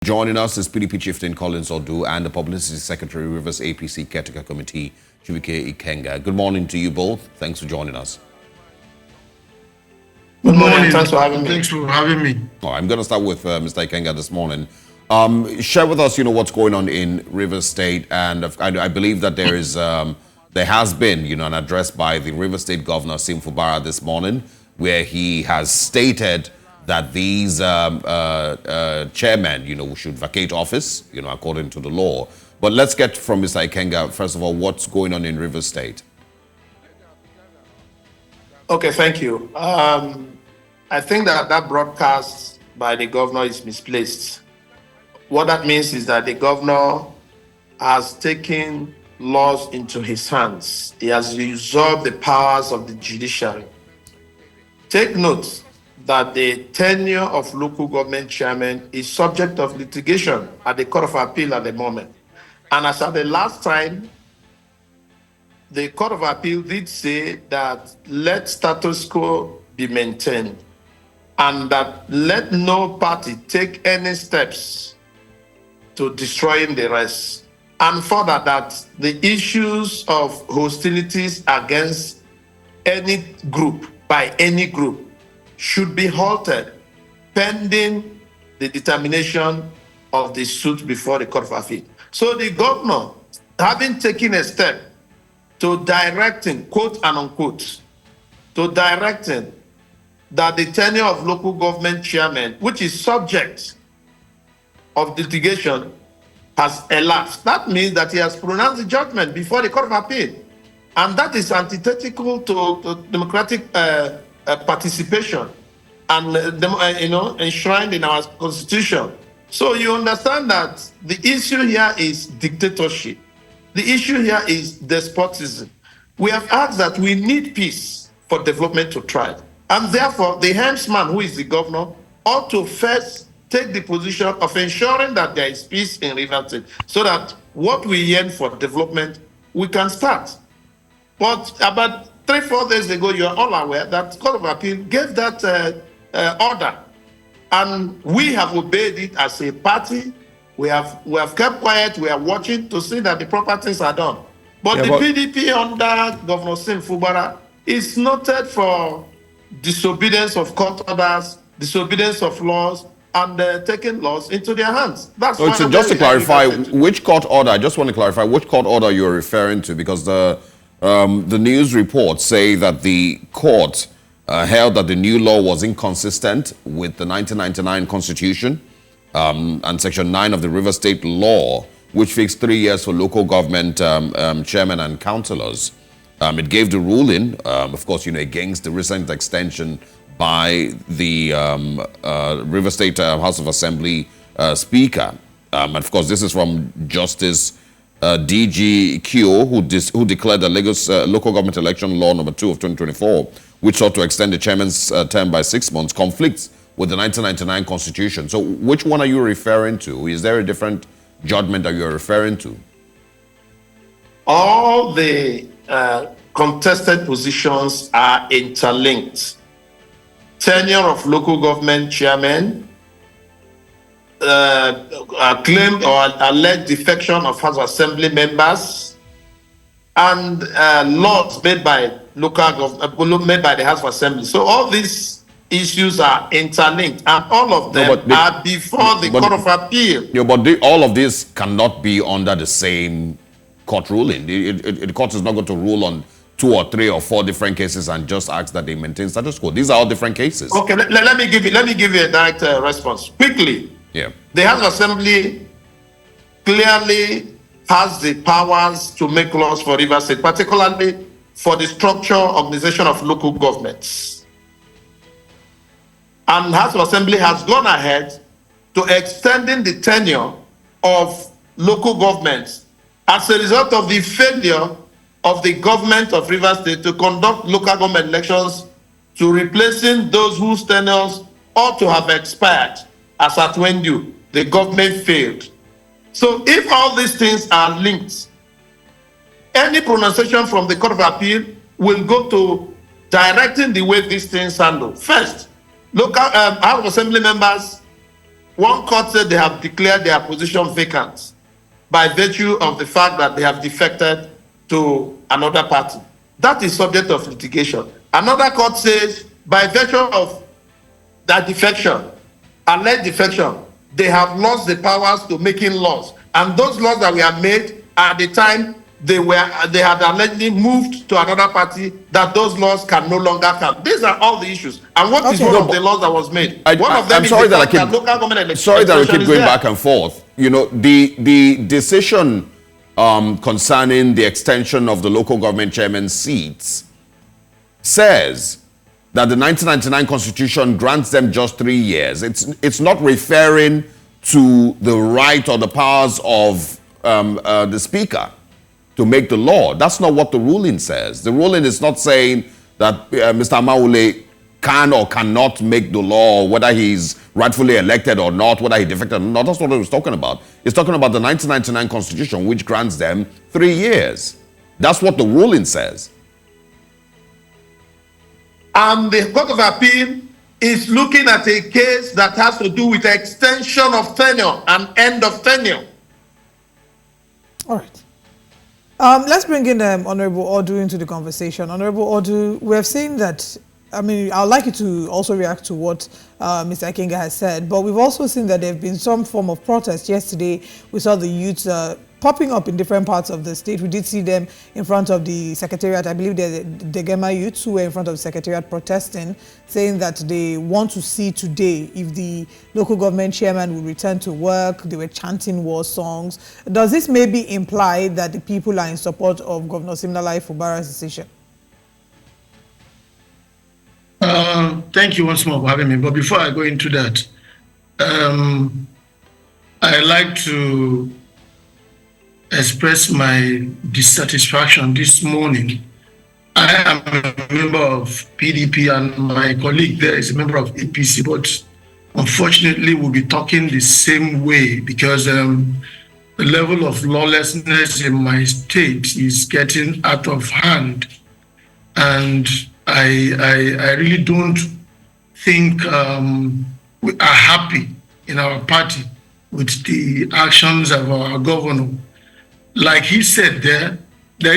Joining us is PDP Chieftain Collins Odu and the Publicity Secretary, Rivers APC Caretaker Committee, Chibuike Ikenga. Good morning to you both. Thanks for joining us. Good morning. Thanks for having me. I'm going to start with Mr. Ikenga this morning. Share with us, what's going on in Rivers State, and I believe that there has been, an address by the Rivers State Governor Sim Fubara this morning, where he has stated that these chairmen, should vacate office, according to the law. But let's get from Mr. Ikenga, first of all, what's going on in Rivers State? Okay, thank you. I think that broadcast by the governor is misplaced. What that means is that the governor has taken laws into his hands. He has usurped the powers of the judiciary. Take note that the tenure of local government chairmen is subject of litigation at the Court of Appeal at the moment. And as at the last time, the Court of Appeal did say that let status quo be maintained and that let no party take any steps to destroying the rest. And further, that the issues of hostilities against any group, by any group, should be halted pending the determination of the suit before the Court of Appeal. So the governor, having taken a step to directing, quote and unquote, to directing that the tenure of local government chairmen, which is subject of litigation, has elapsed. That means that he has pronounced the judgment before the Court of Appeal. And that is antithetical to democratic participation and enshrined in our constitution. So you understand that the issue here is dictatorship. The issue here is despotism. We have asked that we need peace for development to thrive. And therefore, the helmsman, who is the governor, ought to first take the position of ensuring that there is peace in Rivers State, so that what we yearn for development, we can start. But about 3-4 days ago, you are all aware that the Court of Appeal gave that order. And we have obeyed it as a party. We have kept quiet. We are watching to see that the proper things are done. But the PDP under Governor Sim Fubara is noted for disobedience of court orders, disobedience of laws, and taking laws into their hands. That's so just to clarify, which court order? I just want to clarify which court order you're referring to, because the news reports say that the court held that the new law was inconsistent with the 1999 Constitution and Section 9 of the Rivers State Law, which fixed 3 years for local government chairmen and councillors. It gave the ruling, of course, against the recent extension by the Rivers State House of Assembly Speaker. And of course, this is from Justice D.G. Kyo, who declared the Lagos Local Government Election Law number 2 of 2024, which sought to extend the chairman's term by 6 months, conflicts with the 1999 Constitution. So which one are you referring to? Is there a different judgment that you're referring to? All the contested positions are interlinked. Tenure of local government chairmen, claimed or alleged defection of House of Assembly members, and laws made by made by the House of Assembly. So all these issues are interlinked, and all of them are before the Court of Appeal. Yeah, but all of this cannot be under the same court ruling. The court is not going to rule on 2 or 3 or 4 different cases and just ask that they maintain status quo. These are all different cases. Okay, let me give you a direct response quickly. Yeah. The House of Assembly clearly has the powers to make laws for Rivers State, particularly for the structure organization of local governments. And House of Assembly has gone ahead to extending the tenure of local governments as a result of the failure of the government of Rivers State to conduct local government elections, to replacing those whose tenures ought to have expired as at when due. The government failed. So if all these things are linked, any pronunciation from the Court of Appeal will go to directing the way these things handle. First, local House of Assembly members One court said they have declared their position vacant by virtue of the fact that they have defected to another party. That is subject of litigation. Another court says by virtue of that defection, alleged defection, they have lost the powers to making laws. And those laws that were made at the time they had allegedly moved to another party, that those laws can no longer count. These are all the issues. And what is one of the laws that was made? One of them is the fact that local government elections. Sorry that we keep going back and forth. You know, the decision concerning the extension of the local government chairman seats says that the 1999 Constitution grants them just 3 years. It's not referring to the right or the powers of the Speaker to make the law. That's not what the ruling says. The ruling is not saying that Mr. Amaule can or cannot make the law, whether he's rightfully elected or not, whether he defected or not. That's not what it was talking about. It's talking about the 1999 Constitution, which grants them 3 years. That's what the ruling says. And the Court of Appeal is looking at a case that has to do with extension of tenure and end of tenure. All right. Let's bring in Honorable Odu into the conversation. Honorable Odu, we have seen that, I mean, I'd like you to also react to what Mr. Akinga has said, but we've also seen that there have been some form of protest. Yesterday, we saw the youths popping up in different parts of the state. We did see them in front of the Secretariat. I believe they're the Gema youths who were in front of the Secretariat protesting, saying that they want to see today if the local government chairman will return to work. They were chanting war songs. Does this maybe imply that the people are in support of Governor Siminalayi Fubara's decision? Thank you once more for having me. But before I go into that, I'd like to express my dissatisfaction this morning. I am a member of PDP and my colleague there is a member of APC, but unfortunately we'll be talking the same way because the level of lawlessness in my state is getting out of hand. And I really don't think we are happy in our party with the actions of our governor. Like he said there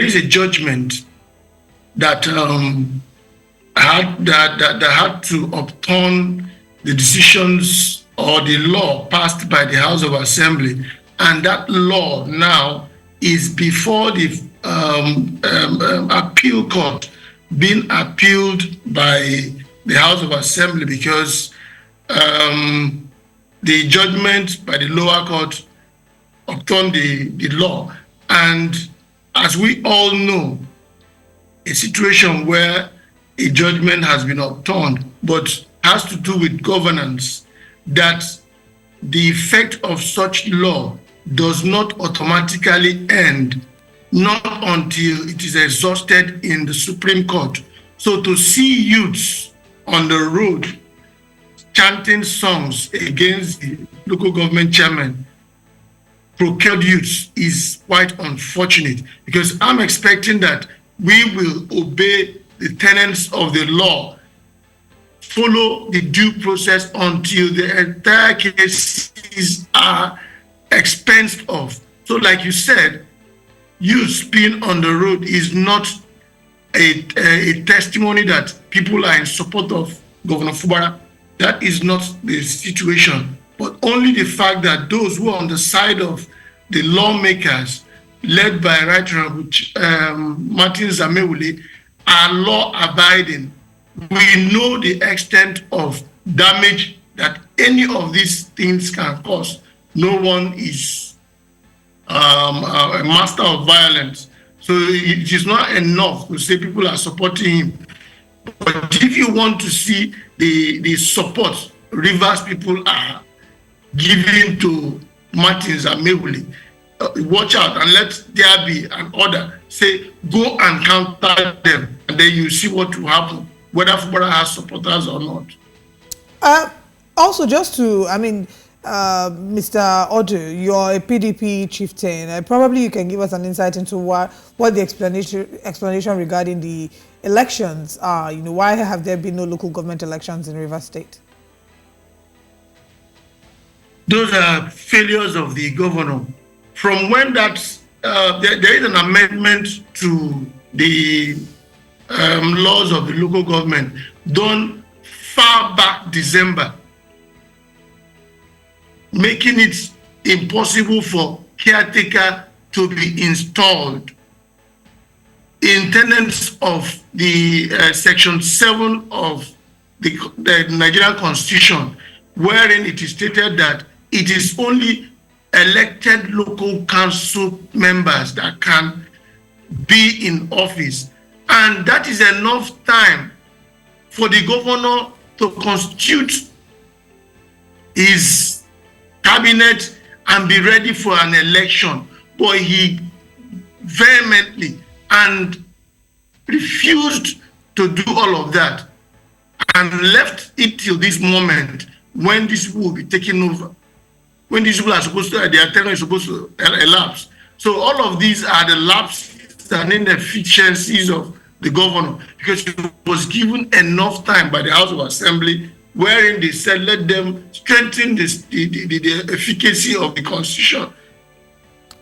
is a judgment that had to upturn the decisions or the law passed by the House of Assembly, and that law now is before the appeal court, being appealed by the House of Assembly because the judgment by the lower court upturned the law. And as we all know, a situation where a judgment has been upturned but has to do with governance, that the effect of such law does not automatically end, not until it is exhausted in the Supreme Court. So to see youths on the road chanting songs against the local government chairman, procured youths, is quite unfortunate, because I'm expecting that we will obey the tenets of the law, follow the due process until the entire cases are expensed of. So like you said, youths being on the road is not a testimony that people are in support of Governor Fubara. That is not the situation, but only the fact that those who are on the side of the lawmakers, led by Right Honorable Martin Zamewule, are law-abiding. We know the extent of damage that any of these things can cause. No one is a master of violence. So it is not enough to say people are supporting him. But if you want to see the support Rivers people are giving to Martin Zamewule, watch out and let there be an order. Say, go and counter them, and then you see what will happen, whether Fubara has supporters or not. Also, just to, I mean, Mr. Odu, you're a PDP chieftain. Probably you can give us an insight into what the explanation regarding the elections are. You know, why have there been no local government elections in Rivers State? those are failures of the governor. From when that there is an amendment to the laws of the local government done far back December, making it impossible for caretaker to be installed in tenets of the section 7 of the Nigerian Constitution, wherein it is stated that it is only elected local council members that can be in office. And that is enough time for the governor to constitute his cabinet and be ready for an election. But he vehemently and refused to do all of that and left it till this moment when this will be taken over, when these people are supposed to, their tenure is supposed to elapse. So all of these are the lapses and inefficiencies of the governor, because he was given enough time by the House of Assembly wherein they said let them strengthen the efficacy of the Constitution.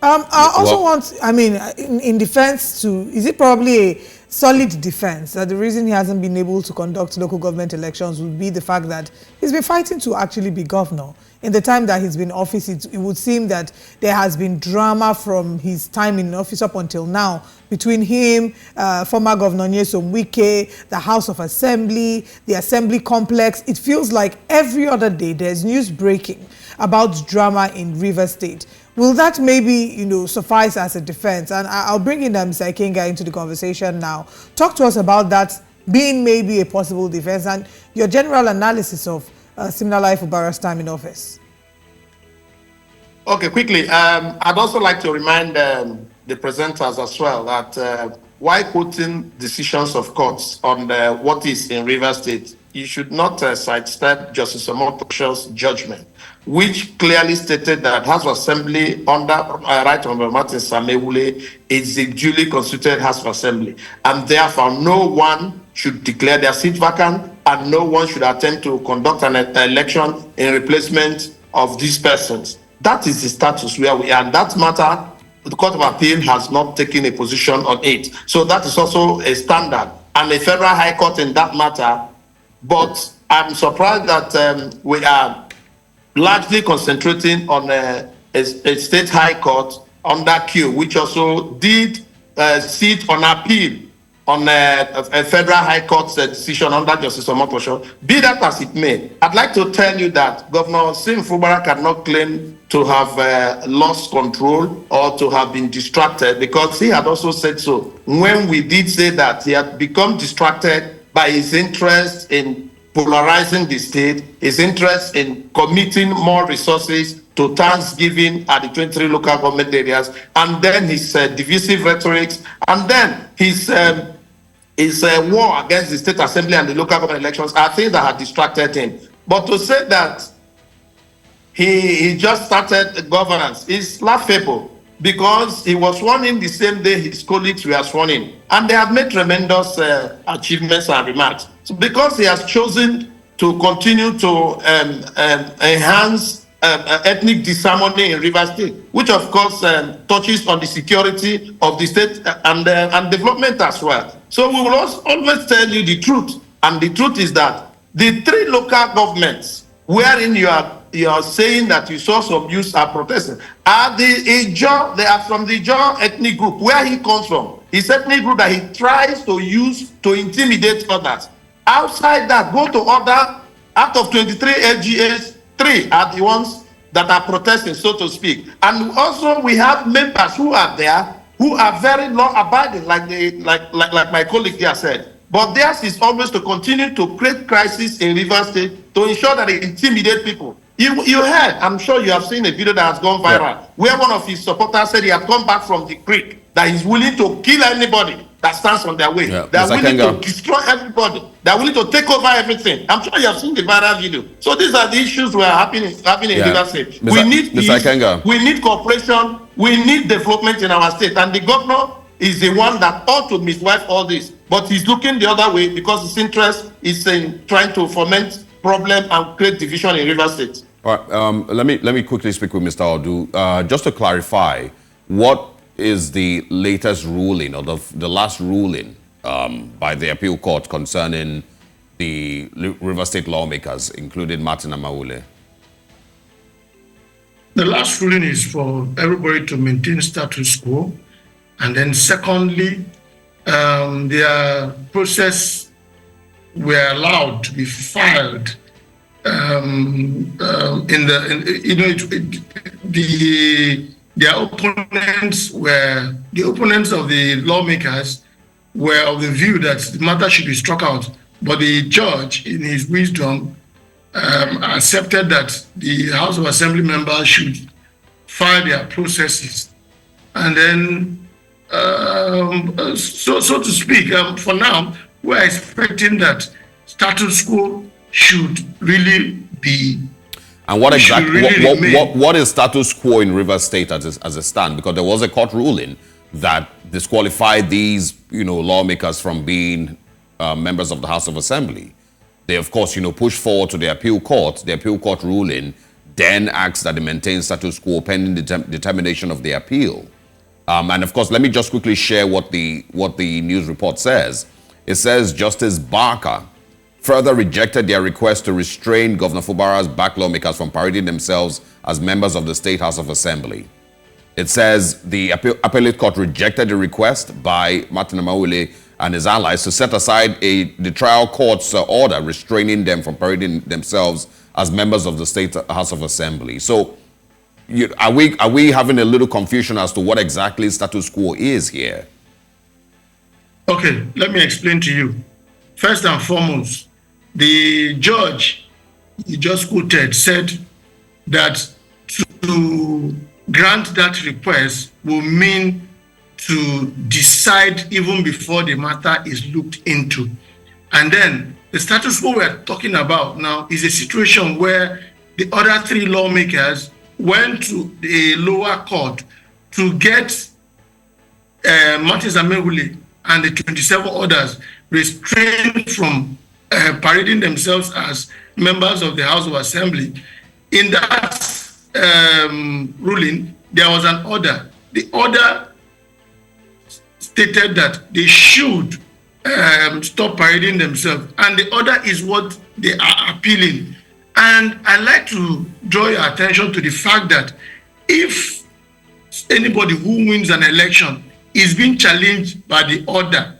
I also want, I mean, in defense to, is it probably a solid defense that the reason he hasn't been able to conduct local government elections would be the fact that he's been fighting to actually be governor? In the time that he's been in office, it would seem that there has been drama from his time in office up until now between him, former Governor Nyesom Wike, the House of Assembly, the Assembly complex. It feels like every other day there's news breaking about drama in Rivers State. Will that maybe, suffice as a defense? And I'll bring in Mr. Ikenga into the conversation now. Talk to us about that being maybe a possible defense and your general analysis of Siminalayi Fubara's time in office. Okay, quickly. I'd also like to remind the presenters as well that while quoting decisions of courts on what is in Rivers State, you should not sidestep Justice Omotosho's judgment, which clearly stated that House of Assembly under Right Honorable Martin Samewule is a duly constituted House of Assembly, and therefore no one should declare their seat vacant and no one should attempt to conduct an election in replacement of these persons. That is the status where we are. And that matter, the Court of Appeal has not taken a position on it. So that is also a standard. And the Federal High Court in that matter. But I'm surprised that we are largely concentrating on a state high court under Q, which also did sit on appeal on a federal high court's decision under Justice Omotosho. Be that as it may, I'd like to tell you that Governor Sim Fubara cannot claim to have lost control or to have been distracted, because he had also said so when we did say that he had become distracted by his interest in polarizing the state, his interest in committing more resources to Thanksgiving at the 23 local government areas, and then his divisive rhetorics, and then his war against the state assembly and the local government elections are things that had distracted him. But to say that he just started governance is laughable, because he was sworn in the same day his colleagues were sworn in, and they have made tremendous achievements and remarks. So because he has chosen to continue to enhance ethnic disharmony in Rivers State, which of course touches on the security of the state and development as well. So we will always tell you the truth, and the truth is that the 3 local governments wherein you are saying that you saw some use are protesting are they are from the Ijaw ethnic group where he comes from. His ethnic group that he tries to use to intimidate others. Outside that, go to other, out of 23 LGAs, 3 are the ones that are protesting, so to speak. And also we have members who are there who are very law-abiding, like my colleague here said. But theirs is always to continue to create crisis in Rivers State to ensure that they intimidate people. You heard, I'm sure you have seen a video that has gone viral, where one of his supporters said he had come back from the creek, that he's willing to kill anybody that stands on their way. Yeah, They're willing Ikenga. to destroy everybody. They're willing to take over everything. I'm sure you have seen the viral video. So these are the issues we are having in Rivers State. We need peace, Ikenga. we need cooperation, we need development in our state. And the governor is the one that ought to midwife all this. But he's looking the other way because his interest is in trying to foment problem and create division in Rivers State. All right, let me quickly speak with Mr. Odu. Just to clarify, what is the latest ruling or the last ruling by the appeal court concerning the River State lawmakers, including Martin Amaewhule? The last ruling is for everybody to maintain status quo, and then secondly, their process were allowed to be filed their opponents of the lawmakers were of the view that the matter should be struck out, but the judge, in his wisdom, accepted that the House of Assembly members should file their processes, and then, so to speak, for now, we're expecting that status quo should really be. And what exactly, what is status quo in River State as a stand? Because there was a court ruling that disqualified these, lawmakers from being members of the House of Assembly. They, of course, pushed forward to the appeal court. The appeal court ruling then asked that they maintain status quo pending determination of the appeal. And of course, let me just quickly share what the news report says. It says Justice Barker further rejected their request to restrain Governor Fubara's back lawmakers from parading themselves as members of the State House of Assembly. It says the appellate court rejected the request by Martin Amaewhule and his allies to set aside the trial court's order restraining them from parading themselves as members of the State House of Assembly. So are we having a little confusion as to what exactly status quo is here? Okay, let me explain to you. First and foremost, the judge you just quoted said that to grant that request will mean to decide even before the matter is looked into. And then the status quo we're talking about now is a situation where the other three lawmakers went to the lower court to get Martin Amaewhule and the 27 others restrained from parading themselves as members of the House of Assembly. In that ruling, there was an order. The order stated that they should stop parading themselves, and the order is what they are appealing. And I'd like to draw your attention to the fact that if anybody who wins an election is being challenged by the order,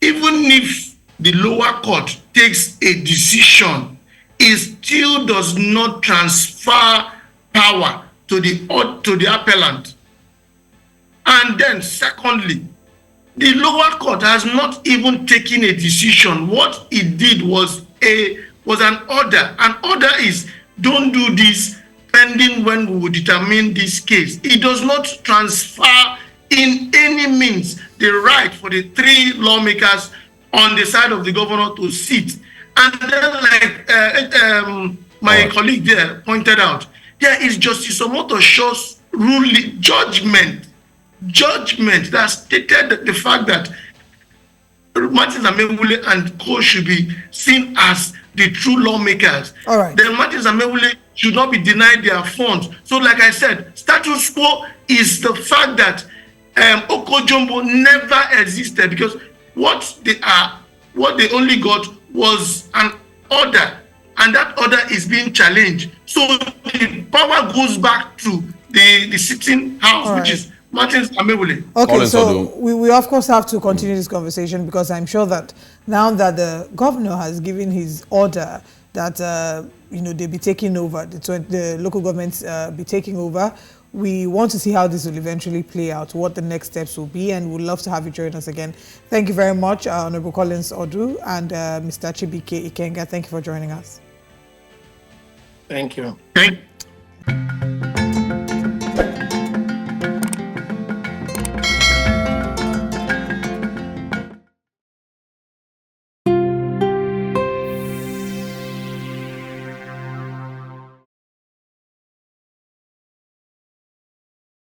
even if the lower court takes a decision, it still does not transfer power to the appellant. And then secondly, the lower court has not even taken a decision. What it did was an order. An order is, don't do this pending when we will determine this case. It does not transfer in any means the right for the three lawmakers on the side of the governor to sit. And then, like my colleague there pointed out, there is Justice Omoto Shaw's ruling judgment that stated the fact that Martin Amaewhule and co should be seen as the true lawmakers. All right. Then Martin Amaewhule should not be denied their funds. So, like I said, status quo is the fact that Okojombo never existed, because what they only got was an order, and that order is being challenged. So the power goes back to the sitting house, which is Martin Amaewhule. Okay, so we of course have to continue this conversation, because I'm sure that now that the governor has given his order that they be taking over, the local governments be taking over, we want to see how this will eventually play out, what the next steps will be, and we'd love to have you join us again. Thank you very much, Honorable Collins Odu and Mr. Chibike Ikenga. Thank you for joining us. Thank you. Thank you.